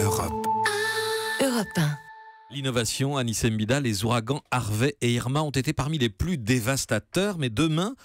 Europe. Europe 1. L'innovation, Anis Mbida, les ouragans Harvey et Irma ont été parmi les plus dévastateurs, mais demain,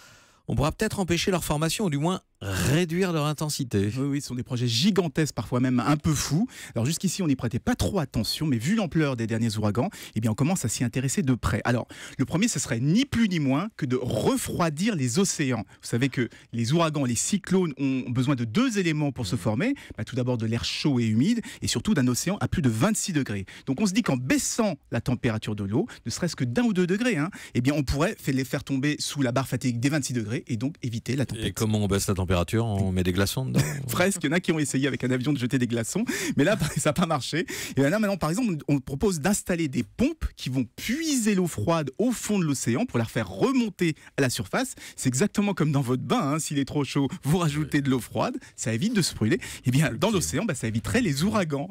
on pourra peut-être empêcher leur formation ou du moins réduire leur intensité. Oui, ce sont des projets gigantesques, parfois même un peu fous. Alors jusqu'ici, on n'y prêtait pas trop attention, mais vu l'ampleur des derniers ouragans, eh bien, on commence à s'y intéresser de près. Alors, le premier, ce serait ni plus ni moins que de refroidir les océans. Vous savez que les ouragans, les cyclones ont besoin de deux éléments pour se former. Tout d'abord de l'air chaud et humide, et surtout d'un océan à plus de 26 degrés. Donc on se dit qu'en baissant la température de l'eau, ne serait-ce que d'1 ou 2 degrés, eh bien, on pourrait les faire tomber sous la barre fatidique des 26 degrés et donc éviter la tempête. Et comment on baisse la température? On met des glaçons dedans? Presque, il y en a qui ont essayé avec un avion de jeter des glaçons, mais là, ça n'a pas marché. Et là, maintenant, par exemple, on propose d'installer des pompes qui vont puiser l'eau froide au fond de l'océan pour la faire remonter à la surface. C'est exactement comme dans votre bain, s'il est trop chaud, vous rajoutez de l'eau froide, ça évite de se brûler. Et bien, dans l'océan, ça éviterait les ouragans.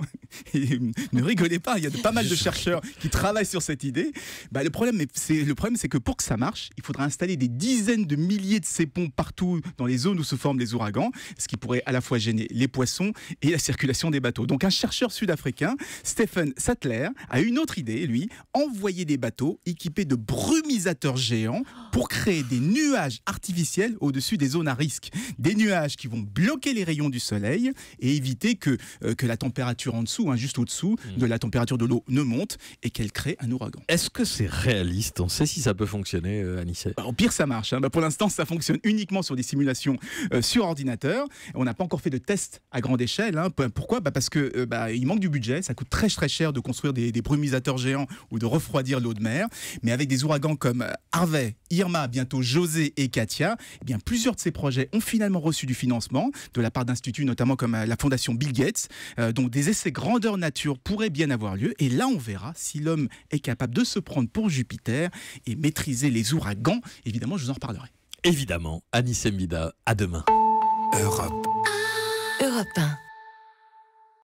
Et ne rigolez pas, il y a pas mal de chercheurs qui travaillent sur cette idée. Le problème, c'est que pour que ça marche, il faudra installer des dizaines de milliers de ces pompes partout dans les zones où se forment les ouragans, ce qui pourrait à la fois gêner les poissons et la circulation des bateaux. Donc un chercheur sud-africain, Stephen Sattler, a une autre idée, lui, envoyer des bateaux équipés de brumisateurs géants pour créer des nuages artificiels au-dessus des zones à risque. Des nuages qui vont bloquer les rayons du soleil et éviter que la température en dessous, juste au-dessous de la température de l'eau, ne monte et qu'elle crée un ouragan. Est-ce que c'est réaliste? On sait si ça peut fonctionner, Anissé? Au pire, ça marche. Pour l'instant, ça fonctionne uniquement sur des simulations sur ordinateur. On n'a pas encore fait de tests à grande échelle. Pourquoi? Parce que il manque du budget. Ça coûte très très cher de construire des brumisateurs géants ou de refroidir l'eau de mer. Mais avec des ouragans comme Harvey, Irma, bientôt José et Katia, plusieurs de ces projets ont finalement reçu du financement de la part d'instituts notamment comme la fondation Bill Gates. Donc des essais grandeur nature pourraient bien avoir lieu. Et là, on verra si l'homme est capable de se prendre pour Jupiter et maîtriser les ouragans. Évidemment, je vous en reparlerai. Évidemment, Anis Mbida, à demain. Europe. Europe 1.